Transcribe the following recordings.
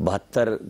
72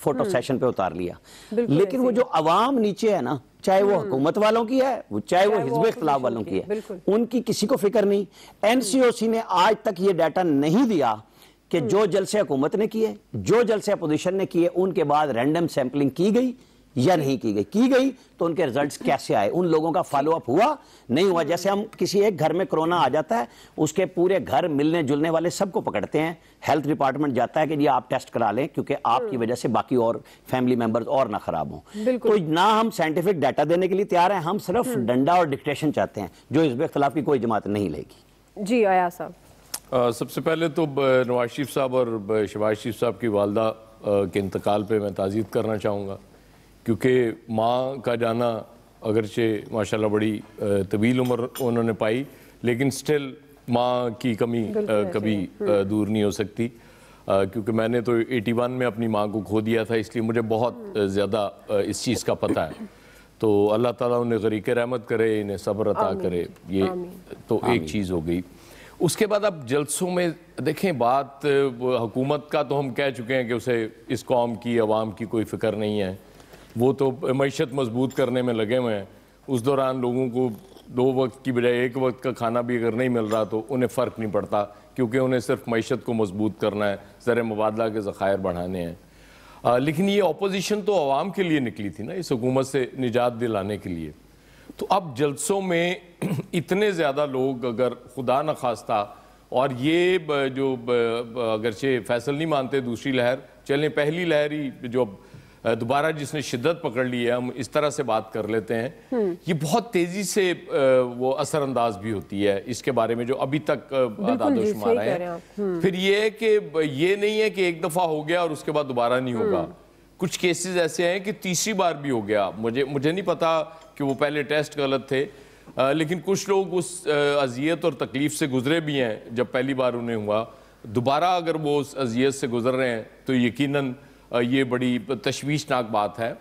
photo session پہ اتار لیا. لیکن وہ جو عوام نیچے ہے نا, چاہے وہ حکومت والوں کی ہے, چاہے وہ حزب اختلاف والوں کی ہے, ان کی کسی کو فکر نہیں. این سی او سی نے آج تک یہ ڈیٹا نہیں دیا کہ جو جلسے حکومت نے کیے, جو جلسے اپوزیشن نے کیے, ان کے بعد رینڈم سیمپلنگ کی گئی یا نہیں کی گئی تو ان کے ریزلٹس کیسے آئے, ان لوگوں کا فالو اپ ہوا نہیں ہوا. جیسے ہم کسی ایک گھر میں کرونا آ جاتا ہے, اس کے پورے گھر ملنے جلنے والے سب کو پکڑتے ہیں, ہیلتھ ڈپارٹمنٹ جاتا ہے کہ جی آپ ٹیسٹ کرا لیں کیونکہ آپ کی وجہ سے باقی اور فیملی ممبرز اور نہ خراب ہوں. تو نہ ہم سائنٹیفک ڈیٹا دینے کے لیے تیار ہیں, ہم صرف ڈنڈا اور ڈکٹیشن چاہتے ہیں, جو حزب اختلاف کی کوئی جماعت نہیں لے گی. جی ایاز صاحب. سب سے پہلے تو نواز شریف صاحب اور شہباز شریف صاحب کی والدہ کے انتقال پہ میں تعزیت کرنا چاہوں گا, کیونکہ ماں کا جانا اگرچہ ماشاءاللہ بڑی طویل عمر انہوں نے پائی, لیکن سٹل ماں کی کمی کبھی دور نہیں ہو سکتی. کیونکہ میں نے تو 81 میں اپنی ماں کو کھو دیا تھا, اس لیے مجھے بہت زیادہ اس چیز کا پتہ ہے. تو اللہ تعالیٰ انہیں غریق رحمت کرے, انہیں صبر عطا کرے. یہ تو ایک چیز ہو گئی. اس کے بعد اب جلسوں میں دیکھیں, بات حکومت کا تو ہم کہہ چکے ہیں کہ اسے اس قوم کی عوام کی کوئی فکر نہیں ہے, وہ تو معیشت مضبوط کرنے میں لگے ہوئے ہیں. اس دوران لوگوں کو 2 وقت کی بجائے 1 وقت کا کھانا بھی اگر نہیں مل رہا تو انہیں فرق نہیں پڑتا, کیونکہ انہیں صرف معیشت کو مضبوط کرنا ہے, زر مبادلہ کے ذخائر بڑھانے ہیں. لیکن یہ اپوزیشن تو عوام کے لیے نکلی تھی نا, اس حکومت سے نجات دلانے کے لیے. تو اب جلسوں میں اتنے زیادہ لوگ اگر خدا نخواستہ, اور یہ جو اگرچہ فیصل نہیں مانتے دوسری لہر, چلیں پہلی لہر ہی جو دوبارہ جس نے شدت پکڑ لی ہے, ہم اس طرح سے بات کر لیتے ہیں, یہ بہت تیزی سے وہ اثر انداز بھی ہوتی ہے اس کے بارے میں جو ابھی تک اعداد و شمار آئے ہیں. پھر یہ ہے کہ یہ نہیں ہے کہ ایک دفعہ ہو گیا اور اس کے بعد دوبارہ نہیں ہوگا. کچھ کیسز ایسے ہیں کہ تیسری بار بھی ہو گیا. مجھے نہیں پتا کہ وہ پہلے ٹیسٹ غلط تھے, لیکن کچھ لوگ اس اذیت اور تکلیف سے گزرے بھی ہیں جب پہلی بار انہیں ہوا. دوبارہ اگر وہ اس اذیت سے گزر رہے ہیں تو یقیناً یہ بڑی تشویشناک بات ہے.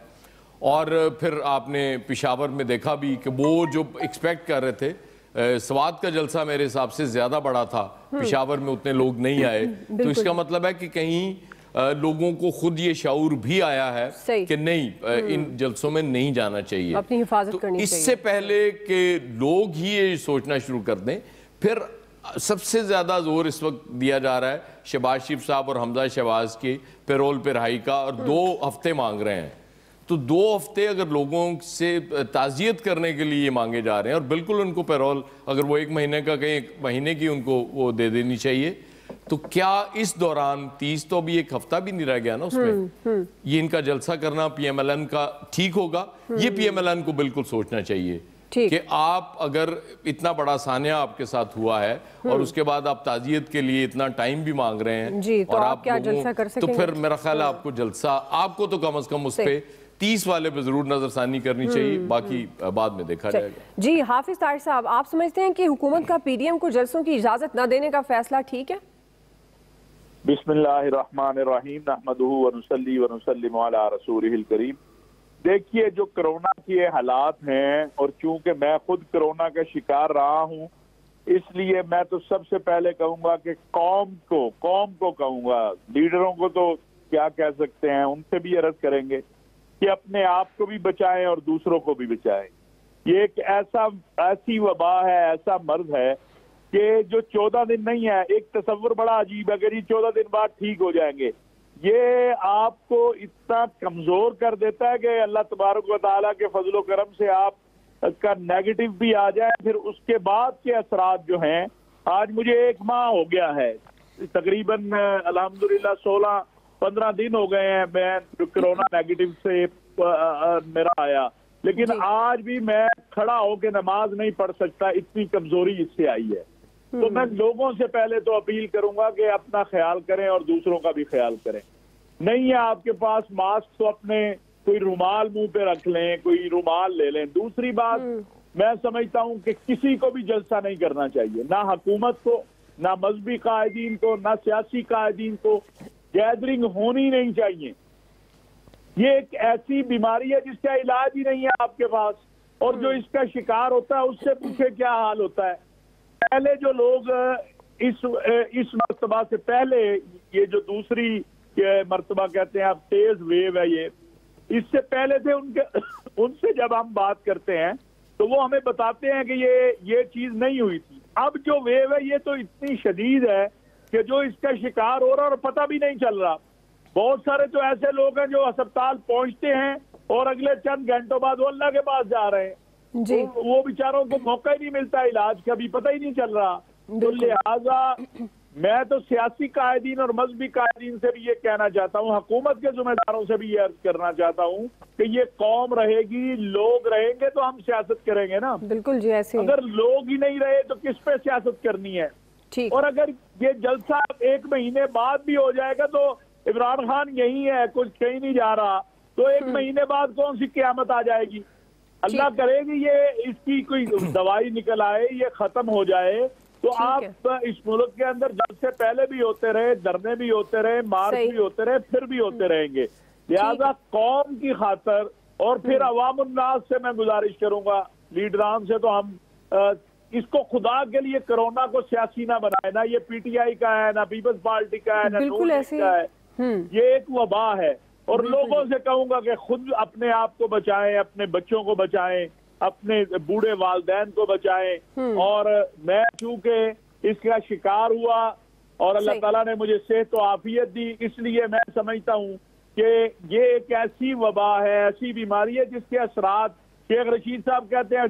اور پھر آپ نے پشاور میں دیکھا بھی کہ وہ جو ایکسپیکٹ کر رہے تھے, سوات کا جلسہ میرے حساب سے زیادہ بڑا تھا, پشاور میں اتنے لوگ نہیں آئے. تو اس کا مطلب ہے کہ کہیں لوگوں کو خود یہ شعور بھی آیا ہے کہ نہیں, ان جلسوں میں نہیں جانا چاہیے, اپنی حفاظت کرنی چاہیے. اس سے پہلے کہ لوگ ہی یہ سوچنا شروع کر دیں. پھر سب سے زیادہ زور اس وقت دیا جا رہا ہے شہباز شریف صاحب اور حمزہ شہباز کی پیرول پہ رہائی کا, اور 2 ہفتے مانگ رہے ہیں. تو 2 ہفتے اگر لوگوں سے تعزیت کرنے کے لیے یہ مانگے جا رہے ہیں, اور بالکل ان کو پیرول اگر وہ 1 مہینے کا کہیں 1 مہینے کی ان کو وہ دے دینی چاہیے. تو کیا اس دوران 30 تو ابھی 1 ہفتہ بھی نہیں رہ گیا نا اس میں, یہ ان کا جلسہ کرنا پی ایم ایل این کا ٹھیک ہوگا؟ یہ پی ایم ایل این کو بالکل سوچنا چاہیے کہ آپ اگر اتنا بڑا سانحہ آپ کے ساتھ ہوا ہے اور اس کے بعد آپ تعزیت کے لیے اتنا ٹائم بھی مانگ رہے ہیں, اور آپ کیا جلسہ کر سکیں گے, تو پھر میرا خیال ہے آپ کو جلسہ, آپ کو تو کم از کم اس پہ 30 والے پہ ضرور نظر ثانی کرنی چاہیے, باقی بعد میں دیکھا جائے گا. جی حافظ طاہر صاحب, آپ سمجھتے ہیں کہ حکومت کا پی ڈی ایم کو جلسوں کی اجازت نہ دینے کا فیصلہ ٹھیک ہے؟ بسم اللہ الرحمن الرحیم, نحمدہ ونصلی ونسلم علی رسولہ الکریم. دیکھیے جو کرونا کے حالات ہیں, اور چونکہ میں خود کرونا کا شکار رہا ہوں, اس لیے میں تو سب سے پہلے کہوں گا کہ قوم کو کہوں گا, لیڈروں کو تو کیا کہہ سکتے ہیں, ان سے بھی عرض کریں گے کہ اپنے آپ کو بھی بچائیں اور دوسروں کو بھی بچائیں. یہ ایک ایسی وبا ہے, ایسا مرض ہے کہ جو 14 دن نہیں ہے. ایک تصور بڑا عجیب ہے کہ یہ 14 دن بعد ٹھیک ہو جائیں گے. یہ آپ کو اتنا کمزور کر دیتا ہے کہ اللہ تبارک و تعالیٰ کے فضل و کرم سے آپ کا نیگیٹو بھی آ جائے, پھر اس کے بعد کے اثرات جو ہیں, آج مجھے 1 ماہ ہو گیا ہے تقریباً, الحمدللہ 16-15 دن ہو گئے ہیں میں کرونا نیگیٹو سے میرا آیا, لیکن آج بھی میں کھڑا ہو کے نماز نہیں پڑھ سکتا, اتنی کمزوری اس سے آئی ہے. تو میں لوگوں سے پہلے تو اپیل کروں گا کہ اپنا خیال کریں اور دوسروں کا بھی خیال کریں. نہیں ہے آپ کے پاس ماسک تو اپنے کوئی رومال منہ پہ رکھ لیں, کوئی رومال لے لیں. دوسری بات, میں سمجھتا ہوں کہ کسی کو بھی جلسہ نہیں کرنا چاہیے, نہ حکومت کو, نہ مذہبی قائدین کو, نہ سیاسی قائدین کو. گیدرنگ ہونی نہیں چاہیے. یہ ایک ایسی بیماری ہے جس کا علاج ہی نہیں ہے آپ کے پاس, اور جو اس کا شکار ہوتا ہے اس سے پوچھے کیا حال ہوتا ہے. پہلے جو لوگ اس مرتبہ سے پہلے یہ جو دوسری مرتبہ کہتے ہیں اب تیز ویو ہے یہ. اس سے پہلے تھے ان سے جب ہم بات کرتے ہیں تو وہ ہمیں بتاتے ہیں کہ یہ چیز نہیں ہوئی تھی. اب جو ویو ہے یہ تو اتنی شدید ہے کہ جو اس کا شکار ہو رہا اور پتہ بھی نہیں چل رہا. بہت سارے تو ایسے لوگ ہیں جو ہسپتال پہنچتے ہیں اور اگلے چند گھنٹوں بعد وہ اللہ کے پاس جا رہے ہیں جی. وہ بیچاروں کو موقع ہی نہیں ملتا علاج کا بھی پتہ ہی نہیں چل رہا. تو لہٰذا میں تو سیاسی قائدین اور مذہبی قائدین سے بھی یہ کہنا چاہتا ہوں, حکومت کے ذمہ داروں سے بھی یہ عرض کرنا چاہتا ہوں کہ یہ قوم رہے گی, لوگ رہیں گے تو ہم سیاست کریں گے نا. بالکل جی ایسے اگر لوگ ہی نہیں رہے تو کس پہ سیاست کرنی ہے. اور اگر یہ جلسہ 1 مہینے بعد بھی ہو جائے گا تو عمران خان یہی ہے, کچھ کہیں نہیں جا رہا, تو 1 مہینے بعد کون سی قیامت آ جائے گی. اللہ کرے گی یہ اس کی کوئی دوائی نکل آئے, یہ ختم ہو جائے. تو آپ اس ملک کے اندر جب سے پہلے بھی ہوتے رہے, دھرنے بھی ہوتے رہے, مارچ بھی ہوتے رہے, پھر بھی ہوتے رہیں گے. لہذا قوم کی خاطر اور پھر عوام الناس سے میں گزارش کروں گا, لیڈران سے, تو ہم اس کو خدا کے لیے کرونا کو سیاسی نہ بنائے. نہ یہ پی ٹی آئی کا ہے, نہ پیپلز پارٹی کا ہے, نہ نون لیگ کا ہے. یہ ایک وبا ہے. اور لوگوں سے کہوں گا کہ خود اپنے آپ کو بچائیں, اپنے بچوں کو بچائیں, اپنے بوڑھے والدین کو بچائیں. اور میں چونکہ اس کا شکار ہوا اور اللہ تعالیٰ نے مجھے صحت و عافیت دی, اس لیے میں سمجھتا ہوں کہ یہ ایک ایسی وبا ہے, ایسی بیماری ہے جس کے اثرات شیخ رشید صاحب کہتے ہیں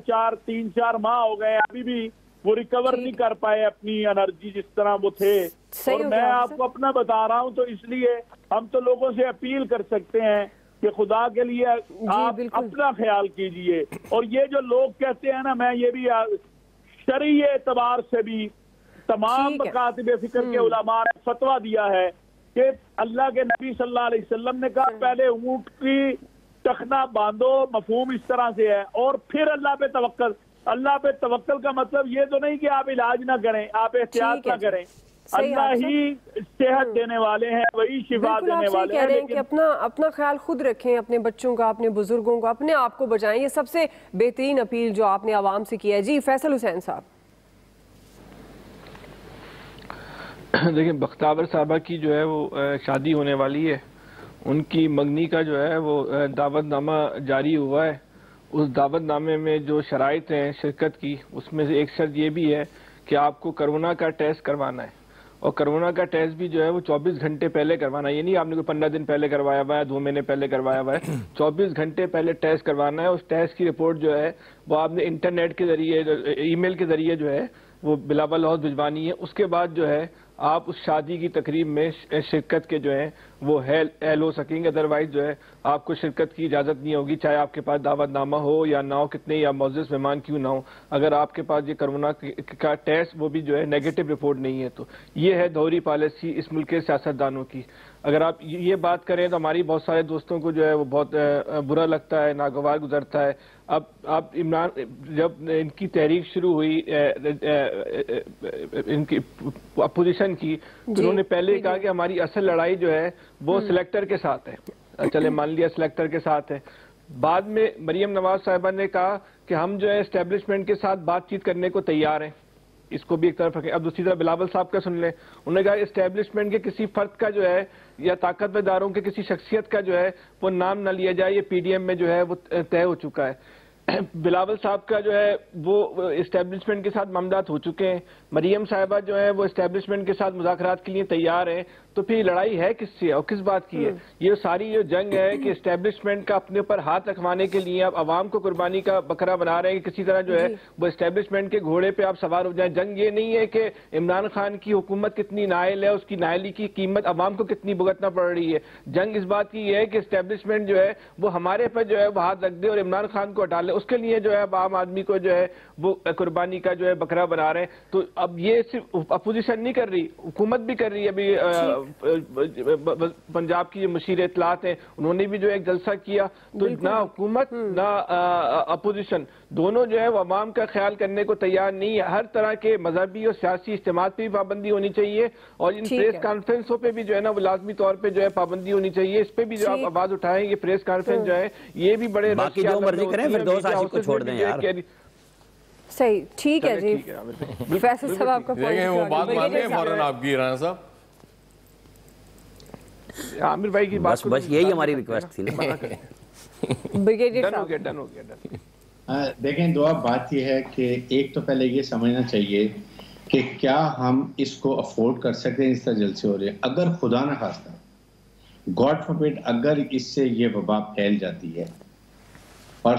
3-4 ماہ ہو گئے, ابھی بھی وہ ریکور نہیں کر پائے اپنی انرجی جس طرح وہ تھے. اور میں آپ کو اپنا بتا رہا ہوں, تو اس لیے ہم تو لوگوں سے اپیل کر سکتے ہیں کہ خدا کے لیے آپ اپنا خیال کیجئے. اور یہ جو لوگ کہتے ہیں نا, میں یہ بھی شرعی اعتبار سے بھی تمام مکاتب فکر کے علماء نے فتویٰ دیا ہے کہ اللہ کے نبی صلی اللہ علیہ وسلم نے کہا پہلے اونٹ کی ٹخنا باندھو, مفہوم اس طرح سے ہے, اور پھر اللہ پہ توکل. اللہ پہ توکل کا مطلب یہ تو نہیں کہ آپ علاج نہ کریں, آپ احتیاط نہ کریں. اللہ ہی صحت دینے والے ہیں, وہی شفا دینے والے ہیں. لیکن کہ اپنا خیال خود رکھیں, اپنے بچوں کا, اپنے بزرگوں کو, اپنے آپ کو بچائیں. یہ سب سے بہترین اپیل جو آپ نے عوام سے کی ہے. جی فیصل حسین صاحب. دیکھیں بختیور صاحبہ کی جو ہے وہ شادی ہونے والی ہے, ان کی منگنی کا جو ہے وہ دعوت نامہ جاری ہوا ہے. اس دعوت نامے میں جو شرائط ہیں شرکت کی, اس میں سے ایک شرط یہ بھی ہے کہ آپ کو کرونا کا ٹیسٹ کروانا ہے, اور کرونا کا ٹیسٹ بھی جو ہے وہ 24 گھنٹے پہلے کروانا ہے. یہ نہیں آپ نے کوئی 15 دن پہلے کروایا ہوا ہے, 2 مہینے پہلے کروایا ہوا ہے, 24 گھنٹے پہلے ٹیسٹ کروانا ہے. اس ٹیسٹ کی رپورٹ جو ہے وہ آپ نے انٹرنیٹ کے ذریعے, ای میل کے ذریعے جو ہے وہ بلاول ہاؤس بھجوانی ہے. اس کے بعد جو ہے آپ اس شادی کی تقریب میں شرکت کے جو ہیں وہ اہل ہو سکیں گے. ادروائز جو ہے آپ کو شرکت کی اجازت نہیں ہوگی, چاہے آپ کے پاس دعوت نامہ ہو یا نہ ہو, کتنے یا معزز مہمان کیوں نہ ہو. اگر آپ کے پاس یہ کرونا کا ٹیسٹ وہ بھی جو ہے نیگیٹو رپورٹ نہیں ہے. تو یہ ہے دوہری پالیسی اس ملک کے سیاستدانوں کی. اگر آپ یہ بات کریں تو ہماری بہت سارے دوستوں کو جو ہے وہ بہت برا لگتا ہے, ناگوار گزرتا ہے. اب عمران جب ان کی تحریک شروع ہوئی ان کی اپوزیشن کی, تو انہوں نے پہلے کہا کہ ہماری اصل لڑائی جو ہے وہ سلیکٹر کے ساتھ ہے. چلے مان لیا سلیکٹر کے ساتھ ہے. بعد میں مریم نواز صاحبہ نے کہا کہ ہم جو ہے اسٹیبلشمنٹ کے ساتھ بات چیت کرنے کو تیار ہیں. اس کو بھی ایک طرف رکھیں. اب دوسری طرف بلاول صاحب کا سن لیں. انہوں نے کہا اسٹیبلشمنٹ کے کسی فرد کا جو ہے یا طاقتور اداروں کے کسی شخصیت کا جو ہے وہ نام نہ لیا جائے, یہ پی ڈی ایم میں جو ہے وہ طے ہو چکا ہے. بلاول صاحب کا جو ہے وہ اسٹیبلشمنٹ کے ساتھ معاملات ہو چکے ہیں. مریم صاحبہ جو ہے وہ اسٹیبلشمنٹ کے ساتھ مذاکرات کے لیے تیار ہیں. تو پھر لڑائی ہے کس سے اور کس بات کی ہے؟ یہ ساری جو جنگ ہے کہ اسٹیبلشمنٹ کا اپنے اوپر ہاتھ رکھوانے کے لیے آپ عوام کو قربانی کا بکرا بنا رہے ہیں کہ کسی طرح جو ہے وہ اسٹیبلشمنٹ کے گھوڑے پہ آپ سوار ہو جائیں. جنگ یہ نہیں ہے کہ عمران خان کی حکومت کتنی نائل ہے, اس کی نائلی کی قیمت عوام کو کتنی بھگتنا پڑ رہی ہے. جنگ اس بات کی ہے کہ اسٹیبلشمنٹ جو ہے وہ ہمارے پہ جو ہے وہ ہاتھ رکھ دے اور عمران خان کو ہٹا لے. اس کے لیے جو ہے اب عام آدمی کو جو ہے وہ قربانی کا جو ہے بکرا بنا رہے ہیں. تو اب یہ صرف اپوزیشن نہیں کر رہی, حکومت بھی کر رہی ہے. ابھی پنجاب کی جو مشیر اطلاعات ہیں انہوں نے بھی جو ایک جلسہ کیا. تو نہ حکومت نہ اپوزیشن دونوں جو ہے وہ عوام کا خیال کرنے کو تیار نہیں ہے. ہر طرح کے مذہبی اور سیاسی اجتماعات پہ بھی پابندی ہونی چاہیے, اور ان پریس کانفرنسوں پہ بھی جو ہے نا وہ لازمی طور پہ جو ہے پابندی ہونی چاہیے. اس پہ بھی جو آپ آواز اٹھائیں, یہ پریس کانفرنس جو ہے یہ بھی بڑے باقی جو مرضی کریں, پھر دوست آشق کو چھوڑ دیں یار. صحیح, ٹھیک ہے جی. فیصل صاحب آپ کا دیکھیں وہ بات مان لیں فوراً آپ کی رانا صاحب. عامر بھائی کی بات بس یہی ہماری ریکویسٹ تھی نا. بریگیڈیئر ڈن ہو صاحب گیا ڈن ہو گیا. دیکھیں دعا بات یہ ہے کہ ایک تو پہلے یہ سمجھنا چاہیے کہ کیا ہم اس کو افورڈ کر سکتے ہیں. اس طرح جلسے ہو رہے ہیں, اگر خدا نہ خواستہ گاڈ فاربڈ اگر اس سے یہ وبا پھیل جاتی ہے اور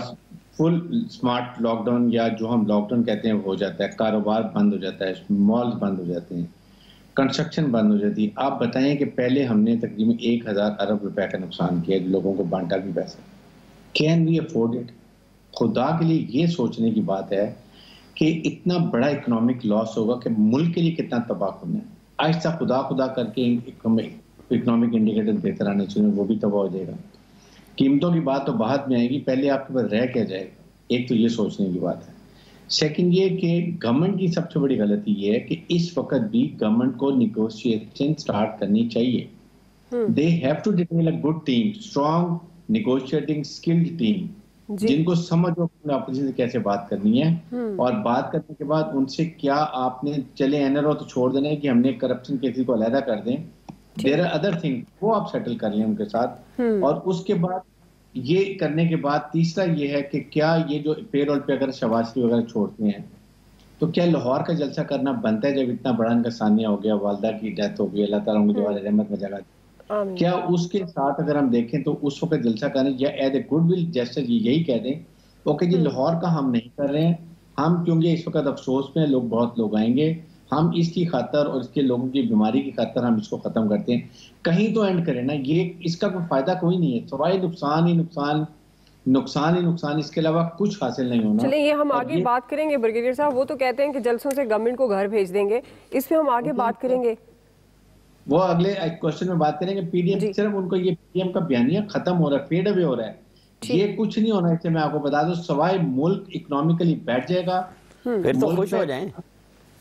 فل اسمارٹ لاک ڈاؤن یا جو ہم لاک ڈاؤن کہتے ہیں ہو جاتا ہے, کاروبار بند ہو جاتا ہے, مالز بند ہو جاتے ہیں, کنسٹرکشن بند ہو جاتی ہے, آپ بتائیں کہ پہلے ہم نے تقریباً 1000 ارب روپے کا نقصان کیا, لوگوں کو بانٹا بھی پیسہ. Can we afford it? خدا کے لیے یہ سوچنے کی بات ہے کہ اتنا بڑا اکنامک لاس ہوگا کہ ملک کے لیے کتنا تباہ ہونا ہے. آہستہ خدا کر کے اکنامک انڈیکیٹر بہتر آنے چاہیے, وہ بھی تباہ ہو جائے گا. قیمتوں کی بات تو بعد میں آئے گی, پہلے آپ کے پاس رہ کیا جائے گا, ایک تو یہ سوچنے کی بات ہے. سیکنڈ یہ کہ گورنمنٹ کی سب سے بڑی غلطی یہ ہے کہ اس وقت بھی گورنمنٹ کو نیگوشیشن سٹارٹ کرنی چاہیے. They have to develop a good team, strong negotiating skilled team, جن کو سمجھ ہو اپوزیشن سے کیسے بات کرنی ہے, اور بات کرنے کے بعد ان سے کیا آپ نے چلے NRO تو چھوڑ دینا ہے کہ ہم نے کرپشن کیسز کو علیحدہ کر دیں, دیر آر ادر تھنگ, وہ آپ سیٹل کر لیں ان کے ساتھ. اور اس کے بعد یہ کرنے کے بعد تیسرا یہ ہے کہ کیا یہ جو پے رول پہ اگر شہباز شریف وغیرہ چھوڑتے ہیں تو کیا لاہور کا جلسہ کرنا بنتا ہے؟ جب اتنا بڑا ان کا ثانیہ ہو گیا, والدہ کی ڈیتھ ہو گئی, اللہ تعالیٰ ان کو رحمت میں جگہ دی, کیا اس کے ساتھ اگر ہم دیکھیں تو اس وقت جلسہ کریں یا as a good will gesture یہی کہہ دیں اوکے جی لاہور کا ہم نہیں کر رہے ہیں, ہم کیونکہ اس وقت افسوس میں بہت لوگ آئیں گے, ہم اس کی خاطر اور اس کے لوگوں کی بیماری کی خاطر ہم اس کو ختم کرتے ہیں. کہیں تو اینڈ کریں نا, یہ اس کا کوئی فائدہ کوئی نہیں ہے, سوائے نقصان ہی نقصان, اس کے علاوہ کچھ حاصل نہیں ہونا. چلیں یہ ہم آگے بات کریں گے بریگیڈیئر صاحب, وہ تو کہتے ہیں کہ جلسوں سے گورنمنٹ کو گھر بھیج دیں گے, اس پہ ہم آگے بات کریں گے, وہ اگلے کوشچن میں بات کریں گے. پی ڈی ایم صرف ان کو یہ پی ایم کا بیانیہ ختم ہو رہا ہے, فیڈ اوے ہو رہا ہے, یہ کچھ نہیں ہونا. اس سے میں آپ کو بتا دوں سوائے ملک اکنامیکلی بیٹھ جائے گا, پھر تو خوش ہو جائیں,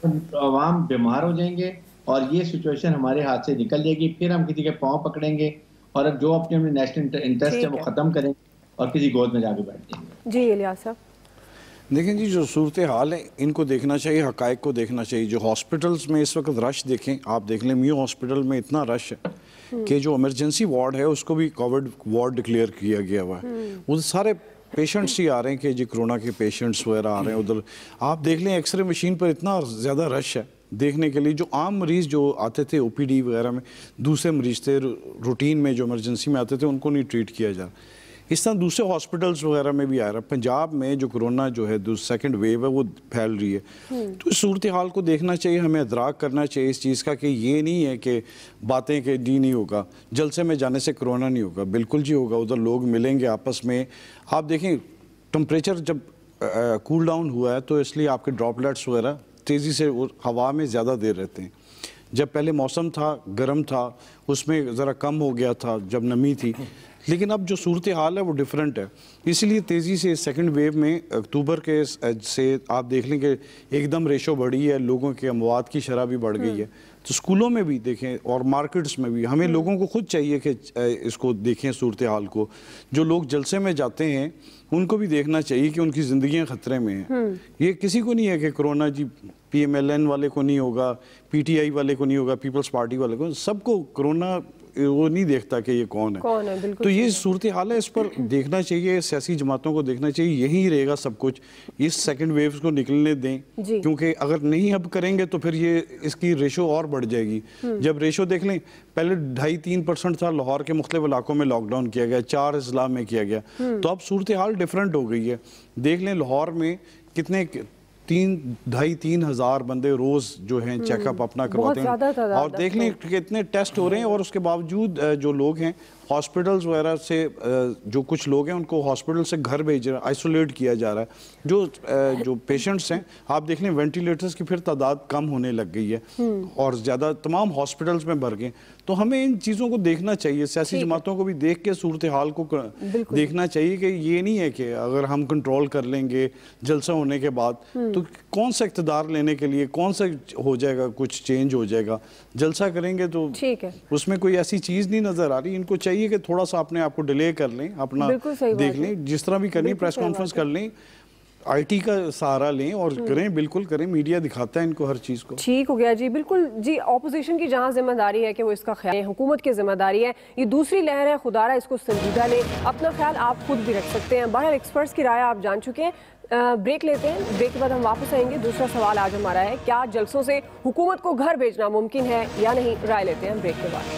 عوام بیمار ہو جائیں گے اور یہ سچویشن ہمارے ہاتھ سے نکل جائے گی. پھر ہم کسی کے پاؤں پکڑیں گے اور جو اپنے نیشنل انٹرسٹ ہے وہ ختم کریں گے اور کسی گود میں جا کے بیٹھ جائیں گے. جی الیاس صاحب. دیکھیں جی جو صورتحال ہے ان کو دیکھنا چاہیے, حقائق کو دیکھنا چاہیے. جو ہاسپٹلز میں اس وقت رش دیکھیں, آپ دیکھ لیں میو ہاسپٹل میں اتنا رش ہے کہ جو ایمرجنسی وارڈ ہے اس کو بھی کووڈ وارڈ ڈکلیئر کیا گیا ہوا ہے. وہ سارے پیشنٹس ہی آ رہے ہیں کہ جی کرونا کے پیشنٹس وغیرہ آ رہے ہیں ادھر. آپ دیکھ لیں ایکس رے مشین پر اتنا زیادہ رش ہے دیکھنے کے لیے. جو عام مریض جو آتے تھے او پی ڈی وغیرہ میں, دوسرے مریض تھے روٹین میں جو ایمرجنسی میں آتے تھے, ان کو نہیں ٹریٹ کیا جا رہا. اس طرح دوسرے ہاسپٹلس وغیرہ میں بھی آ رہا ہے. پنجاب میں جو کرونا جو ہے سیکنڈ ویو ہے وہ پھیل رہی ہے. تو اس صورتحال کو دیکھنا چاہیے, ہمیں ادراک کرنا چاہیے اس چیز کا کہ یہ نہیں ہے کہ باتیں کہ جی نہیں ہوگا, جلسے میں جانے سے کرونا نہیں ہوگا. بالکل جی ہوگا, ادھر لوگ ملیں گے آپس میں. آپ دیکھیں ٹمپریچر جب کول ڈاؤن ہوا ہے تو اس لیے آپ کے ڈراپلیٹس وغیرہ تیزی سے ہوا میں زیادہ دیر رہتے ہیں. جب پہلے موسم تھا گرم تھا اس میں ذرا کم ہو گیا تھا جب نمی تھی, لیکن اب جو صورتحال ہے وہ ڈیفرنٹ ہے. اس لیے تیزی سے سیکنڈ ویو میں اکتوبر کے سے آپ دیکھ لیں کہ ایک دم ریشو بڑھی ہے, لوگوں کے اموات کی شرح بھی بڑھ گئی ہے. تو اسکولوں میں بھی دیکھیں اور مارکیٹس میں بھی ہمیں لوگوں کو خود چاہیے کہ اس کو دیکھیں صورتحال کو. جو لوگ جلسے میں جاتے ہیں ان کو بھی دیکھنا چاہیے کہ ان کی زندگیاں خطرے میں ہیں. یہ کسی کو نہیں ہے کہ کرونا جی پی ایم ایل این والے کو نہیں ہوگا, پی ٹی آئی والے کو نہیں ہوگا, پیپلز پارٹی والے کو, سب کو کرونا وہ نہیں دیکھتا کہ یہ کون ہے. تو یہ صورتحال ہے, اس پر دیکھنا چاہیے, سیاسی جماعتوں کو دیکھنا چاہیے, یہی رہے گا سب کچھ. اس سیکنڈ ویوز کو نکلنے دیں, کیونکہ اگر نہیں اب کریں گے تو پھر یہ اس کی ریشو اور بڑھ جائے گی. جب ریشو دیکھ لیں پہلے 2.5-3% تھا, لاہور کے مختلف علاقوں میں لاک ڈاؤن کیا گیا, 4 اضلاع میں کیا گیا, تو اب صورتحال ڈیفرنٹ ہو گئی ہے. دیکھ لیں لاہور میں کتنے 2,500-3 ہزار بندے روز جو ہیں چیک اپ اپنا کرواتے ہیں, اور دیکھ لیں کتنے ٹیسٹ ہو رہے ہیں. اور اس کے باوجود جو لوگ ہیں ہاسپٹلز وغیرہ سے, جو کچھ لوگ ہیں ان کو ہاسپٹل سے گھر بھیج رہا ہے, آئسولیٹ کیا جا رہا ہے. جو پیشنٹس ہیں آپ دیکھ لیں وینٹیلیٹرز کی پھر تعداد کم ہونے لگ گئی ہے اور زیادہ تمام ہاسپٹلز میں بھر گئے. تو ہمیں ان چیزوں کو دیکھنا چاہیے, سیاسی جماعتوں کو بھی دیکھ کے صورتحال کو دیکھنا چاہیے کہ یہ نہیں ہے کہ اگر ہم کنٹرول کر لیں گے جلسہ ہونے کے بعد تو کون سا اقتدار لینے کے لیے کون سا ہو جائے گا, کچھ چینج ہو جائے گا. جلسہ کریں گے تو اس میں کوئی ایسی چیز نہیں نظر آ رہی. ان کو چاہیے کہ تھوڑا سا اپنے آپ کو ڈیلے کر لیں, اپنا دیکھ لیں, جس طرح بھی کرنی پریس کانفرنس کر لیں. آئی ٹی کا سہارا لیں اور کریں، بالکل کریں، میڈیا دکھاتا ہے ان کو ہر چیز کو. ٹھیک ہو گیا جی، بالکل جی. اپوزیشن کی جہاں ذمہ داری ہے کہ وہ اس کا خیال، حکومت کی ذمہ داری ہے، یہ دوسری لہر ہے، خدا را اس کو سنجیدہ لیں. اپنا خیال آپ خود بھی رکھ سکتے ہیں. بہرحال ایکسپرٹس کی رائے آپ جان چکے ہیں. بریک لیتے ہیں، بریک کے بعد ہم واپس آئیں گے. دوسرا سوال آج ہمارا ہے، کیا جلسوں سے حکومت کو گھر بھیجنا ممکن ہے یا نہیں؟ رائے لیتے ہیں بریک کے بعد.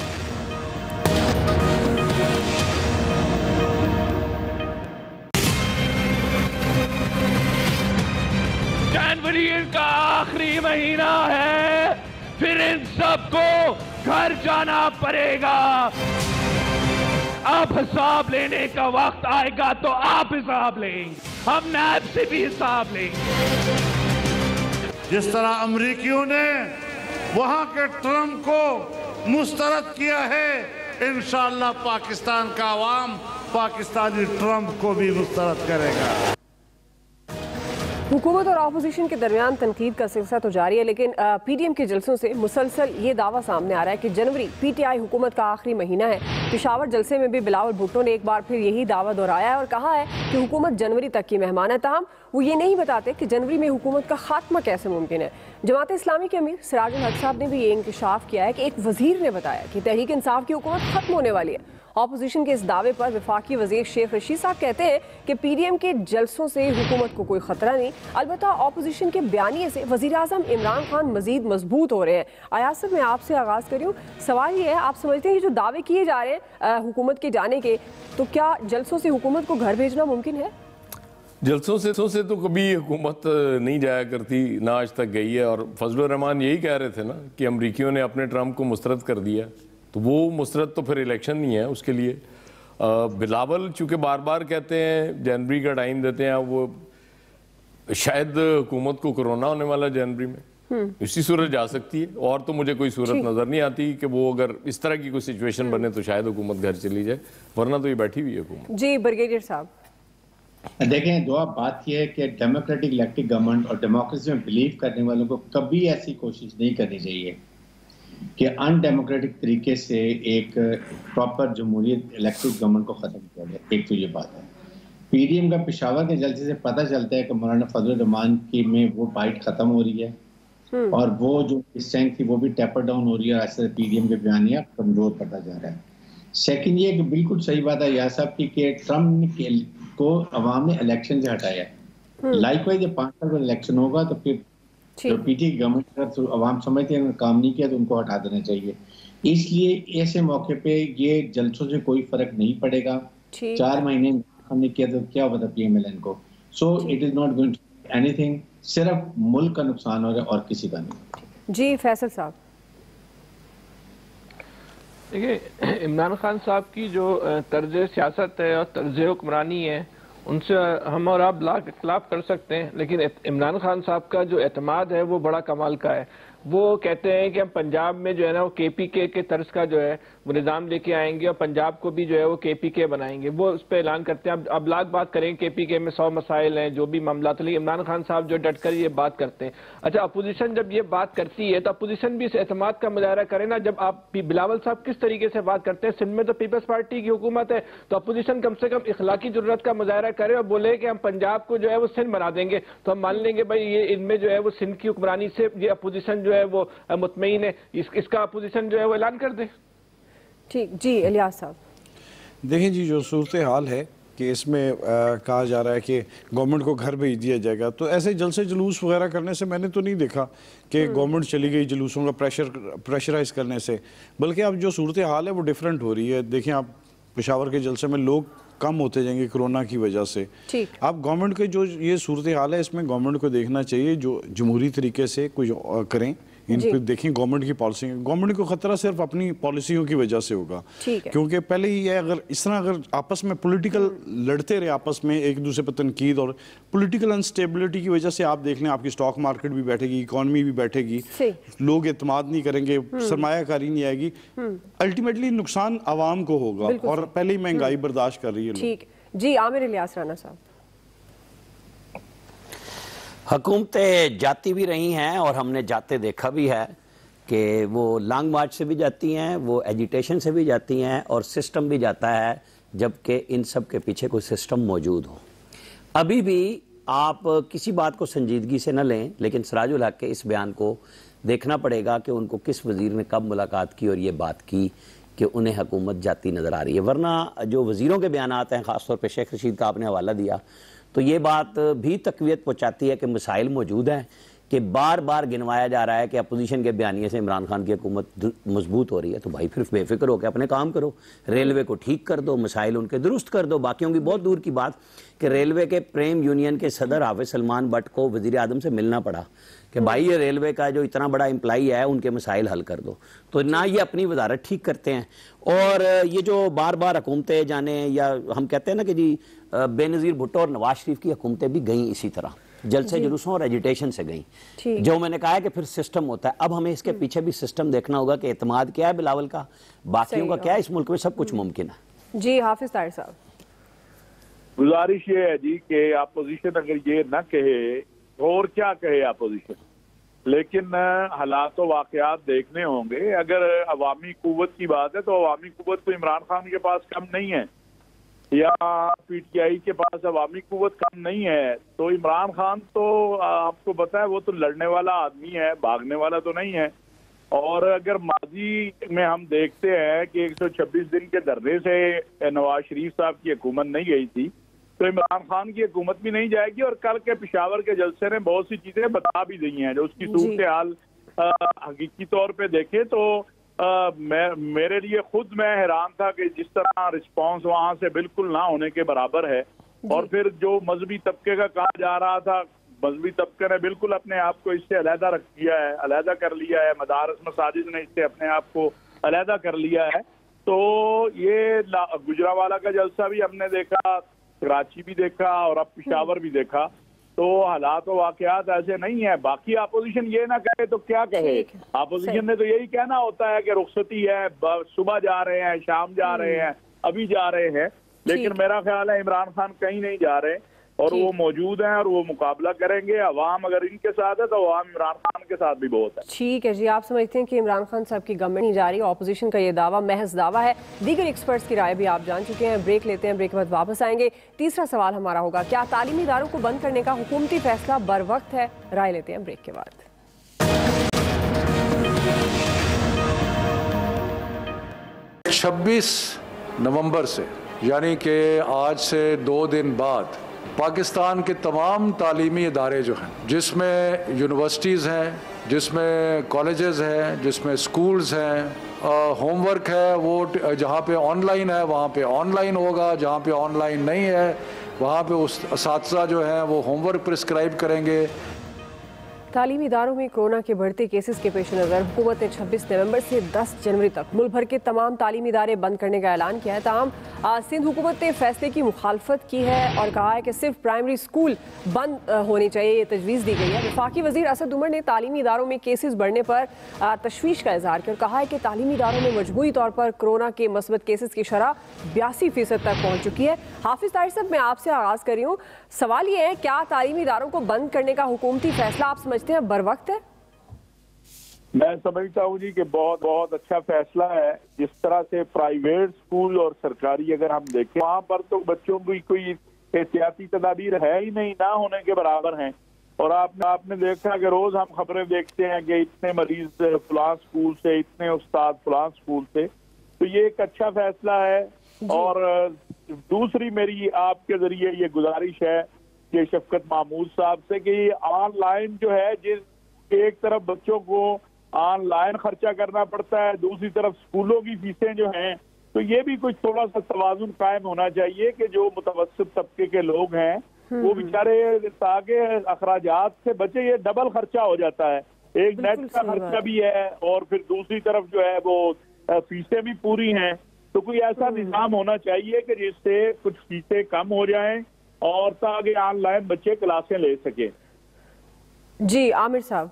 جنوری ان کا آخری مہینہ ہے، پھر ان سب کو گھر جانا پڑے گا. اب حساب لینے کا وقت آئے گا تو آپ حساب لیں، ہم نیب سے بھی حساب لیں. جس طرح امریکیوں نے وہاں کے ٹرمپ کو مسترد کیا ہے، انشاءاللہ پاکستان کا عوام پاکستانی ٹرمپ کو بھی مسترد کرے گا. حکومت اور اپوزیشن کے درمیان تنقید کا سلسلہ تو جاری ہے، لیکن پی ڈی ایم کے جلسوں سے مسلسل یہ دعویٰ سامنے آ رہا ہے کہ جنوری پی ٹی آئی حکومت کا آخری مہینہ ہے. پشاور جلسے میں بھی بلاول بھٹو نے ایک بار پھر یہی دعویٰ دہرایا ہے اور کہا ہے کہ حکومت جنوری تک کی مہمان ہے. تاہم وہ یہ نہیں بتاتے کہ جنوری میں حکومت کا خاتمہ کیسے ممکن ہے. جماعت اسلامی کے امیر سراج الحق صاحب نے بھی یہ انکشاف کیا ہے کہ ایک وزیر نے بتایا کہ تحریک انصاف کی حکومت ختم ہونے والی ہے. اپوزیشن کے اس دعوے پر وفاقی وزیر شیخ رشید صاحب کہتے ہیں کہ پی ڈی ایم کے جلسوں سے حکومت کو کوئی خطرہ نہیں، البتہ اپوزیشن کے بیانیے سے وزیر اعظم عمران خان مزید مضبوط ہو رہے ہیں. ایاز صاحب میں آپ سے آغاز کر رہی ہوں. سوال یہ ہے، آپ سمجھتے ہیں یہ جو دعوے کیے جا رہے ہیں حکومت کے جانے کے، تو کیا جلسوں سے حکومت کو گھر بھیجنا ممکن ہے؟ جلسوں سے تو کبھی حکومت نہیں جایا کرتی، نہ آج تک گئی ہے. اور فضل الرحمان یہی کہہ رہے تھے نا کہ امریکیوں نے اپنے ٹرمپ کو مسترد کر دیا، تو وہ مسترد تو پھر الیکشن نہیں ہے اس کے لیے. بلاول چونکہ بار بار کہتے ہیں جنوری کا ٹائم دیتے ہیں، وہ شاید حکومت کو کرونا ہونے والا جنوری میں، اسی صورت جا سکتی ہے. اور تو مجھے کوئی صورت نظر نہیں آتی کہ وہ اگر اس طرح کی کوئی سچویشن بنے تو شاید حکومت گھر چلی جائے، ورنہ تو یہ بیٹھی ہوئی ہے حکومت. جی بریگیڈیئر صاحب. دیکھیں دعا بات یہ ہے کہ ڈیموکریٹک الیکٹڈ گورنمنٹ اور ڈیموکریسی میں بلیو کرنے والوں کو کبھی ایسی کوشش نہیں کرنی چاہیے کہ ان ڈیموکریٹک طریقے سے ایک پراپر جمہوریت الیکٹڈ گورنمنٹ کو ختم کیا جائے. ایک تو یہ بات ہے. پی ڈی ایم کا پشاور کے جلسے سے پتہ چلتا ہے کہ مولانا فضل الرحمان کی میں وہ فائٹ ختم ہو رہی ہے اور وہ جو اسٹرینتھ تھی وہ بھی ٹیپر ڈاؤن ہو رہی ہے اور ایسے پی ڈی ایم کے بیانیہ کمزور پڑتا جا رہا ہے. سیکنڈ یہ کہ بالکل صحیح بات ہے یا صاحب کی کہ ٹرمپ کو عوام نے الیکشن سے ہٹایا ہے. لائک وائز یہ 5 سال کا الیکشن ہوگا تو پھر جو پی ٹی گورنمنٹ اگر عوام سمجھتے ہیں کام نہیں کیا تو ان کو ہٹا دینا چاہیے. اس لیے ایسے موقع پہ یہ جلسوں سے کوئی فرق نہیں پڑے گا. 4 مہینے ہم نے کیا تو کیا پتا پی ایم ایل این کو. So it is not going to anything. صرف ملک کا نقصان ہو رہا ہے اور کسی کا نہیں. جی فیصل صاحب. دیکھیے عمران خان صاحب کی جو طرز سیاست ہے اور طرز حکمرانی ہے ان سے ہم اور آپ لاکھ اختلاف کر سکتے ہیں، لیکن عمران خان صاحب کا جو اعتماد ہے وہ بڑا کمال کا ہے. وہ کہتے ہیں کہ ہم پنجاب میں جو ہے نا وہ کے پی کے طرز کا جو ہے وہ نظام لے کے آئیں گے اور پنجاب کو بھی جو ہے وہ کے پی کے بنائیں گے. وہ اس پہ اعلان کرتے ہیں. اب لاکھ بات کریں کے پی کے میں 100 مسائل ہیں جو بھی معاملات، لیکن عمران خان صاحب جو ڈٹ کر یہ بات کرتے ہیں. اچھا اپوزیشن جب یہ بات کرتی ہے تو اپوزیشن بھی اس اعتماد کا مظاہرہ کرے نا. جب آپ بلاول صاحب کس طریقے سے بات کرتے ہیں، سندھ میں تو پیپلز پارٹی کی حکومت ہے تو اپوزیشن کم سے کم اخلاقی جرات کا مظاہرہ کرے اور بولے کہ ہم پنجاب کو جو ہے وہ سندھ بنا دیں گے تو ہم مان لیں گے بھائی یہ ان میں جو ہے وہ سندھ کی حکمرانی سے یہ اپوزیشن جو ہے وہ مطمئن ہے. اس کا اپوزیشن جو ہے وہ اعلان کر دے. ٹھیک. جی الیاس صاحب. دیکھیں جی جو صورتحال ہے کہ اس میں کہا جا رہا ہے کہ گورنمنٹ کو گھر بھیج دیا جائے گا، تو ایسے جلسے جلوس وغیرہ کرنے سے میں نے تو نہیں دیکھا کہ گورنمنٹ چلی گئی جلوسوں کا پریشرائز کرنے سے، بلکہ اب جو صورتحال ہے وہ ڈیفرنٹ ہو رہی ہے. دیکھیں آپ پشاور کے جلسے میں لوگ کم ہوتے جائیں گے کرونا کی وجہ سے. اب گورنمنٹ کے جو یہ صورتحال ہے اس میں گورنمنٹ کو دیکھنا چاہیے جو جمہوری طریقے سے کچھ کریں. ان پہ دیکھیں گورنمنٹ کی پالیسی، گورنمنٹ کو خطرہ صرف اپنی پالیسیوں کی وجہ سے ہوگا. کیونکہ پہلے ہی ہے اگر اس طرح اگر آپس میں پولیٹیکل لڑتے رہے آپس میں ایک دوسرے پر تنقید اور پولیٹیکل انسٹیبلٹی کی وجہ سے، آپ دیکھ لیں آپ کی اسٹاک مارکیٹ بھی بیٹھے گی، اکانومی بھی بیٹھے گی، لوگ اعتماد نہیں کریں گے، سرمایہ کاری نہیں آئے گی، الٹیمیٹلی نقصان عوام کو ہوگا اور پہلے ہی مہنگائی برداشت کر رہی ہے. ٹھیک. جی عامر الیاس رانا صاحب. حکومتیں جاتی بھی رہی ہیں اور ہم نے جاتے دیکھا بھی ہے کہ وہ لانگ مارچ سے بھی جاتی ہیں، وہ ایجیٹیشن سے بھی جاتی ہیں اور سسٹم بھی جاتا ہے، جبکہ ان سب کے پیچھے کوئی سسٹم موجود ہو. ابھی بھی آپ کسی بات کو سنجیدگی سے نہ لیں، لیکن سراج الحق کے اس بیان کو دیکھنا پڑے گا کہ ان کو کس وزیر نے کب ملاقات کی اور یہ بات کی کہ انہیں حکومت جاتی نظر آ رہی ہے. ورنہ جو وزیروں کے بیانات ہیں، خاص طور پہ شیخ رشید کا آپ نے حوالہ دیا، تو یہ بات بھی تقویت پہنچاتی ہے کہ مسائل موجود ہیں، کہ بار بار گنوایا جا رہا ہے کہ اپوزیشن کے بیانیے سے عمران خان کی حکومت مضبوط ہو رہی ہے. تو بھائی پھر بے فکر ہو کے اپنے کام کرو، ریلوے کو ٹھیک کر دو، مسائل ان کے درست کر دو. باقیوں کی بہت دور کی بات کہ ریلوے کے پریم یونین کے صدر حافظ سلمان بٹ کو وزیر اعظم سے ملنا پڑا کہ بھائی یہ ریلوے کا جو اتنا بڑا امپلائی ہے ان کے مسائل حل کر دو. تو نہ یہ اپنی وزارت ٹھیک کرتے ہیں، اور یہ جو بار بار حکومتیں جانے، یا ہم کہتے ہیں نا کہ جی بے نظیر بھٹو اور نواز شریف کی حکومتیں بھی گئیں اسی طرح جلسے جلوسوں اور ایجیٹیشن سے گئیں. جو میں نے کہا ہے کہ پھر سسٹم ہوتا ہے، اب ہمیں اس کے پیچھے بھی سسٹم دیکھنا ہوگا کہ اعتماد کیا ہے بلاول کا، باقیوں کا کیا ہے. اس ملک میں سب کچھ ممکن ہے. جی حافظ طاہر صاحب، گزارش یہ ہے جی کہ اپوزیشن اگر یہ نہ کہے اور کیا کہے اپوزیشن، لیکن حالات و واقعات دیکھنے ہوں گے. اگر عوامی قوت کی بات ہے تو عوامی قوت تو عمران خان کے پاس کم نہیں ہے، یا پی ٹی آئی کے پاس عوامی قوت کم نہیں ہے. تو عمران خان تو آپ کو پتا ہے وہ تو لڑنے والا آدمی ہے، بھاگنے والا تو نہیں ہے. اور اگر ماضی میں ہم دیکھتے ہیں کہ 126 دن کے دھرنے سے نواز شریف صاحب کی حکومت نہیں گئی تھی، تو عمران خان کی حکومت بھی نہیں جائے گی. اور کل کے پشاور کے جلسے نے بہت سی چیزیں بتا بھی دی ہیں جو اس کی صورتحال حقیقی طور پہ دیکھیں تو میرے لیے خود میں حیران تھا کہ جس طرح رسپانس وہاں سے بالکل نہ ہونے کے برابر ہے. اور پھر جو مذہبی طبقے کا کہا جا رہا تھا، مذہبی طبقے نے بالکل اپنے آپ کو اس سے علیحدہ رکھ دیا ہے، علیحدہ کر لیا ہے. مدارس مساجد نے اس سے اپنے آپ کو علیحدہ کر لیا ہے. تو یہ گجرانوالہ کا جلسہ بھی ہم نے دیکھا، کراچی بھی دیکھا اور اب پشاور بھی دیکھا. تو حالات و واقعات ایسے نہیں ہیں. باقی اپوزیشن یہ نہ کہے تو کیا کہے؟ اپوزیشن نے تو یہی کہنا ہوتا ہے کہ رخصتی ہے، صبح جا رہے ہیں، شام جا رہے ہیں، ابھی جا رہے ہیں. لیکن میرا خیال ہے عمران خان کہیں نہیں جا رہے اور وہ موجود ہیں اور وہ مقابلہ کریں گے. عوام اگر ان کے ساتھ ہے تو عوام عمران خان کے ساتھ بھی بہت ہے. ٹھیک ہے جی، آپ سمجھتے ہیں کہ عمران خان صاحب کی گورنمنٹ نہیں جا رہی، اپوزیشن کا یہ دعویٰ محض دعویٰ ہے. دیگر ایکسپرٹس کی رائے بھی آپ جان چکے ہیں. بریک لیتے ہیں، بریک کے بعد واپس آئیں گے. تیسرا سوال ہمارا ہوگا، کیا تعلیمی اداروں کو بند کرنے کا حکومتی فیصلہ بر وقت ہے؟ رائے لیتے ہیں بریک کے بعد. 26 نومبر سے، یعنی کہ آج سے 2 دن بعد، پاکستان کے تمام تعلیمی ادارے جو ہیں، جس میں یونیورسٹیز ہیں، جس میں کالجز ہیں، جس میں سکولز ہیں، ہوم ورک ہے وہ جہاں پہ آن لائن ہے وہاں پہ آن لائن ہوگا، جہاں پہ آن لائن نہیں ہے وہاں پہ اساتذہ جو ہیں وہ ہوم ورک پرسکرائب کریں گے. تعلیمی اداروں میں کورونا کے بڑھتے کیسز کے پیش نظر حکومت نے 26 نومبر سے 10 جنوری تک ملک بھر کے تمام تعلیمی ادارے بند کرنے کا اعلان کیا ہے. تاہم سندھ حکومت نے فیصلے کی مخالفت کی ہے اور کہا ہے کہ صرف پرائمری اسکول بند ہونے چاہیے، یہ تجویز دی گئی ہے. وفاقی وزیر اسد عمر نے تعلیمی اداروں میں کیسز بڑھنے پر تشویش کا اظہار کیا اور کہا ہے کہ تعلیمی اداروں میں مجموعی طور پر کورونا کے مثبت کیسز کی شرح 82% تک پہنچ چکی ہے. حافظ طاہر صاحب، میں آپ سے آغاز کر رہی ہوں. سوال یہ ہے، کیا تعلیمی اداروں کو بند کرنے کا حکومتی فیصلہ آپ سمجھتے ہیں بر وقت ہے؟ میں سمجھتا ہوں جی کہ بہت بہت اچھا فیصلہ ہے. جس طرح سے پرائیویٹ اسکول اور سرکاری اگر ہم دیکھیں، وہاں پر تو بچوں کی کوئی احتیاطی تدابیر ہے ہی نہیں، نہ ہونے کے برابر ہیں. اور آپ نے دیکھا کہ روز ہم خبریں دیکھتے ہیں کہ اتنے مریض فلاں اسکول سے، اتنے استاد فلاں اسکول سے. تو یہ ایک اچھا فیصلہ ہے. اور دوسری میری آپ کے ذریعے یہ گزارش ہے کہ شفقت محمود صاحب سے کہ یہ آن لائن جو ہے، جس ایک طرف بچوں کو آن لائن خرچہ کرنا پڑتا ہے، دوسری طرف اسکولوں کی فیسیں جو ہیں، تو یہ بھی کچھ تھوڑا سا توازن قائم ہونا چاہیے کہ جو متوسط طبقے کے لوگ ہیں وہ بیچارے تاکہ اخراجات سے بچے. یہ ڈبل خرچہ ہو جاتا ہے، ایک نیٹ کا خرچہ بھی ہے اور پھر دوسری طرف جو ہے وہ فیسیں بھی پوری ہیں. تو کوئی ایسا نظام ہونا چاہیے کہ جس سے کچھ فیسیں کم ہو جائیں اور تاکہ آن لائن بچے کلاسیں لے سکیں. جی عامر صاحب.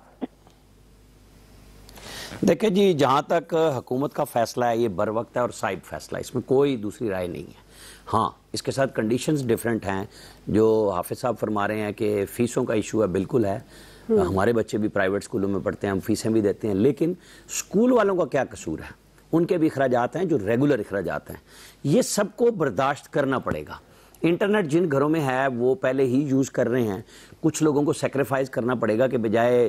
دیکھیں جی، جہاں تک حکومت کا فیصلہ ہے یہ بر وقت ہے اور صائب فیصلہ ہے، اس میں کوئی دوسری رائے نہیں ہے. ہاں، اس کے ساتھ کنڈیشنز ڈیفرنٹ ہیں. جو حافظ صاحب فرما رہے ہیں کہ فیسوں کا ایشو ہے، بالکل ہے. ہمارے بچے بھی پرائیویٹ اسکولوں میں پڑھتے ہیں، ہم فیسیں بھی دیتے ہیں. لیکن اسکول والوں کا کیا قصور ہے؟ ان کے بھی اخراجات ہیں جو ریگولر اخراجات ہیں. یہ سب کو برداشت کرنا پڑے گا. انٹرنیٹ جن گھروں میں ہے وہ پہلے ہی یوز کر رہے ہیں. کچھ لوگوں کو سیکریفائز کرنا پڑے گا کہ بجائے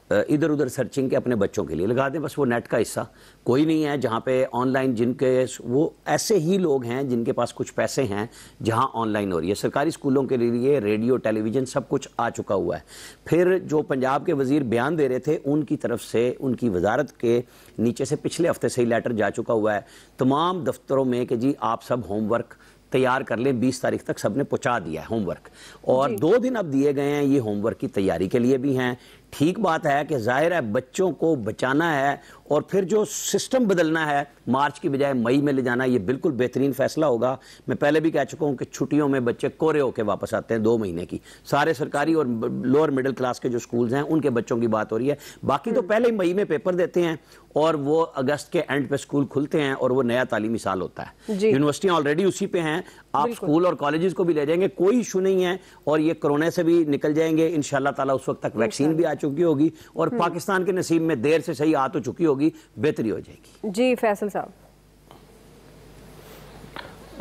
ادھر ادھر سرچنگ کے اپنے بچوں کے لیے لگا دیں بس وہ نیٹ کا حصہ. کوئی نہیں ہے جہاں پہ آن لائن جن کے وہ ایسے ہی لوگ ہیں جن کے پاس کچھ پیسے ہیں جہاں آن لائن ہو رہی ہے. سرکاری اسکولوں کے لیے ریڈیو ٹیلی ویژن سب کچھ آ چکا ہوا ہے. پھر جو پنجاب کے وزیر بیان دے رہے تھے ان کی طرف سے ان کی وزارت کے نیچے سے پچھلے ہفتے سے ہی لیٹر جا چکا ہوا ہے تمام دفتروں میں کہ جی آپ سب ہوم ورک تیار کر لیں. 20 تاریخ تک سب نے پہنچا دیا ہے ہوم ورک, اور 2 دن اب دیے گئے ہیں یہ ہوم ورک کی تیاری کے لیے بھی ہیں. ٹھیک بات ہے کہ ظاہر ہے بچوں کو بچانا ہے اور پھر جو سسٹم بدلنا ہے مارچ کی بجائے مئی میں لے جانا, یہ بالکل بہترین فیصلہ ہوگا. میں پہلے بھی کہہ چکا ہوں کہ چھٹیوں میں بچے کورے ہو کے واپس آتے ہیں 2 مہینے کی. سارے سرکاری اور لوور مڈل کلاس کے جو سکولز ہیں ان کے بچوں کی بات ہو رہی ہے. باقی تو پہلے ہی مئی میں پیپر دیتے ہیں اور وہ اگست کے اینڈ پہ سکول کھلتے ہیں اور وہ نیا تعلیمی سال ہوتا ہے. یونیورسٹیاں آلریڈی اسی پہ ہیں. آپ سکول اور کالجز کو بھی لے جائیں گے, کوئی ایشو نہیں ہے, اور یہ کرونا سے بھی نکل جائیں گے انشاءاللہ تعالیٰ. اس وقت تک ویکسین بھی آ چکی ہوگی اور پاکستان کے نصیب میں دیر سے صحیح آ تو چکی ہوگی, بہتری ہو جائے گی. جی فیصل صاحب.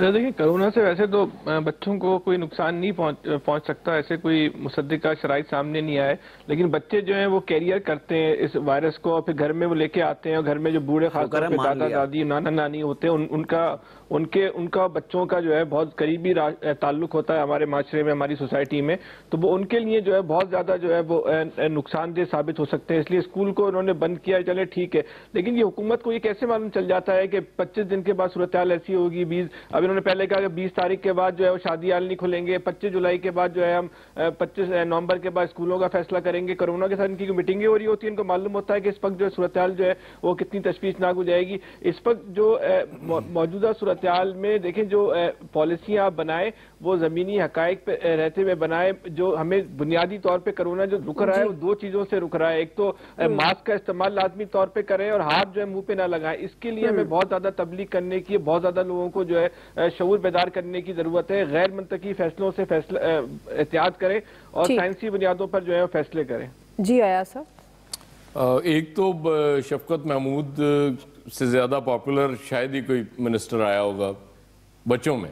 دیکھیں کرونا سے ویسے تو بچوں کو کوئی نقصان نہیں پہنچ سکتا, ایسے کوئی مصدقہ شرائط سامنے نہیں آئے, لیکن بچے جو ہیں وہ کیریئر کرتے ہیں اس وائرس کو اور پھر گھر میں وہ لے کے آتے ہیں, اور گھر میں جو بوڑھے خاص طور پہ دادا دادی نانا نانی ہوتے ہیں ان کا بچوں کا جو ہے بہت قریبی تعلق ہوتا ہے ہمارے معاشرے میں, ہماری سوسائٹی میں, تو وہ ان کے لیے جو ہے بہت زیادہ جو ہے وہ نقصان دہ ثابت ہو سکتے ہیں. اس لیے اسکول کو انہوں نے بند کیا, چلے ٹھیک ہے, لیکن یہ حکومت کو یہ کیسے معلوم چل جاتا ہے کہ 25 دن کے بعد صورتحال ایسی ہوگی. 20 اب انہوں نے پہلے کہا کہ 20 تاریخ کے بعد جو ہے وہ شادی حال نہیں کھلیں گے, 25 جولائی کے بعد جو ہے ہم 25 نومبر کے بعد اسکولوں کا فیصلہ کریں گے. کرونا کے ساتھ ان کی میٹنگیں ہو رہی ہوتی ہیں, ان کو معلوم ہوتا ہے کہ اس وقت جو صورتحال جو ہے وہ کتنی تشویشناک ہو جائے گی. اس وقت جو موجودہ صورتحال میں دیکھیں جو پالیسیاں آپ بنائیں وہ زمینی حقائق پہ رہتے ہوئے بنائیں. جو ہمیں بنیادی طور پہ کرونا جو رک رہا ہے وہ 2 چیزوں سے رک رہا ہے. ایک تو ماسک کا استعمال لازمی طور پہ کریں اور ہاتھ جو ہے منہ پہ نہ لگائیں. اس کے لیے ہمیں بہت زیادہ تبلیغ کرنے کی, بہت زیادہ لوگوں کو جو ہے شعور بیدار کرنے کی ضرورت ہے. غیر منطقی فیصلوں سے احتیاط کریں اور سائنسی بنیادوں پر جو ہے فیصلے کریں. جی ایاز صاحب. ایک تو شفقت محمود سے زیادہ پاپولر شاید ہی کوئی منسٹر آیا ہوگا بچوں میں,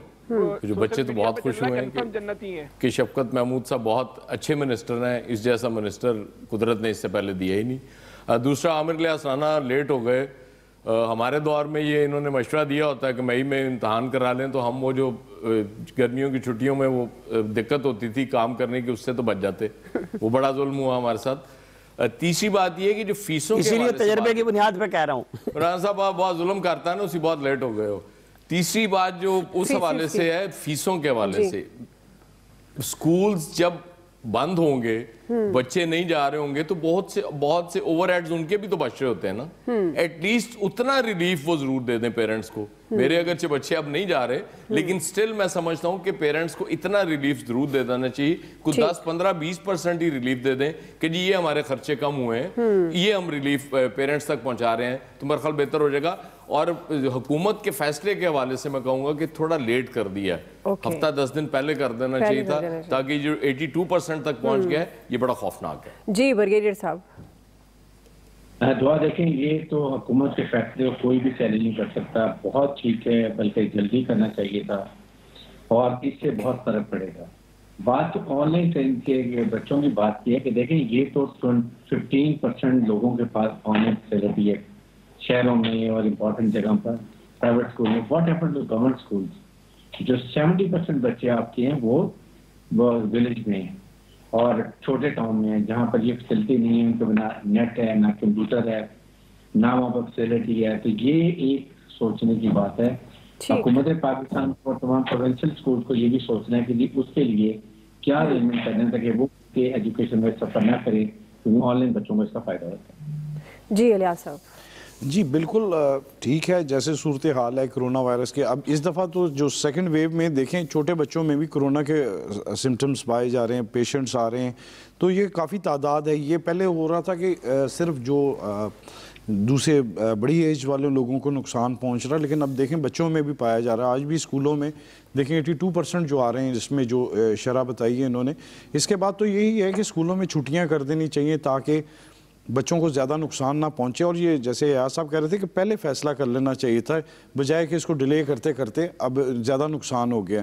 جو بچے تو بہت خوش ہوئے ہیں کہ شفقت محمود صاحب بہت اچھے منسٹر ہیں. اس جیسا منسٹر قدرت نے اس سے پہلے دیا ہی نہیں. دوسرا عامر الیاس رانا لیٹ ہو گئے. ہمارے دور میں یہ انہوں نے مشورہ دیا ہوتا ہے کہ مئی میں امتحان کرا لیں تو ہم وہ جو گرمیوں کی چھٹیوں میں وہ دقت ہوتی تھی کام کرنے کی اس سے تو بچ جاتے. وہ بڑا ظلم ہوا ہمارے ساتھ. تیسری بات یہ کہ جو فیسوں کے اسی لیے تجربے کی بنیاد پہ کہہ رہا ہوں رانا صاحب آپ بہت ظلم کرتا ہے نا, اسی بہت لیٹ ہو گئے ہو. تیسری بات جو اس حوالے سے ہے فیسوں کے حوالے سے, سکولز جب بند ہوں گے بچے نہیں جا رہے ہوں گے تو بہت سے اوور ہیڈز ان کے بھی تو بچ رہے ہوتے ہیں نا. ایٹ لیسٹ اتنا ریلیف وہ ضرور دے دیں پیرنٹس کو. میرے اگرچہ بچے اب نہیں جا رہے لیکن سٹل میں سمجھتا ہوں کہ پیرنٹس کو اتنا ریلیف ضرور دے دینا چاہیے. کچھ 10-15-20% ہی ریلیف دے دیں کہ جی یہ ہمارے خرچے کم ہوئے ہیں, یہ ہم ریلیف پیرنٹس تک پہنچا رہے ہیں, تو میرا خیال بہتر ہو جائے گا. اور حکومت کے فیصلے کے حوالے سے میں کہوں گا کہ تھوڑا لیٹ کر دیا ہے. ہفتہ 10 دن پہلے کر دینا چاہیے تھا تاکہ جو 82% تک پہنچ گیا ہے یہ بڑا خوفناک ہے. جی بریگیڈیئر صاحب. دعا دیکھیں یہ تو حکومت کے فیصلے کو کوئی بھی چیلنج نہیں کر سکتا. بہت ٹھیک ہے, بلکہ جلدی کرنا چاہیے تھا اور اس سے بہت فرق پڑے گا. بات آن لائن ٹریننگ کے بچوں کی بات کی ہے کہ دیکھیں یہ تو 15% لوگوں کے پاس آن لائن فیسلٹی ہے شہروں میں اور امپورٹنٹ جگہ پر پرائیویٹ اسکول میں. Whatever to government schools, جو 70% بچے آپ کے ہیں وہ ولیج میں ہیں اور چھوٹے ٹاؤن میں ہیں جہاں پر یہ فیسلٹی نہیں ہے, ان کے نہ نیٹ ہے, نہ کمپیوٹر ہے, نہ وہاں پر فیسلٹی ہے. تو یہ ایک سوچنے کی بات ہے. حکومت پاکستان اور تمام پروونشل اسکول کو یہ بھی سوچنا ہے کہ اس کے لیے کیا ارینجمنٹ کرنا تھا کہ وہ ایجوکیشن میں سفر نہ کرے, کیونکہ آن لائن بچوں کو اس کا فائدہ ہوتا ہے. جی الیاس صاحب. جی بالکل ٹھیک ہے جیسے صورتحال ہے کرونا وائرس کے. اب اس دفعہ تو جو سیکنڈ ویو میں دیکھیں چھوٹے بچوں میں بھی کرونا کے سمٹمز پائے جا رہے ہیں, پیشنٹس آ رہے ہیں, تو یہ کافی تعداد ہے. یہ پہلے ہو رہا تھا کہ صرف جو دوسرے بڑی ایج والے لوگوں کو نقصان پہنچ رہا ہے, لیکن اب دیکھیں بچوں میں بھی پایا جا رہا ہے. آج بھی اسکولوں میں دیکھیں 82% جو آ رہے ہیں, جس میں جو شرح بتائی ہے انہوں نے. اس کے بعد تو یہی ہے کہ اسکولوں میں چھٹیاں کر دینی چاہیے تاکہ بچوں کو زیادہ نقصان نہ پہنچے. اور یہ جیسے ایاز صاحب کہہ رہے تھے کہ پہلے فیصلہ کر لینا چاہیے تھا بجائے کہ اس کو ڈیلے کرتے کرتے اب زیادہ نقصان ہو گیا.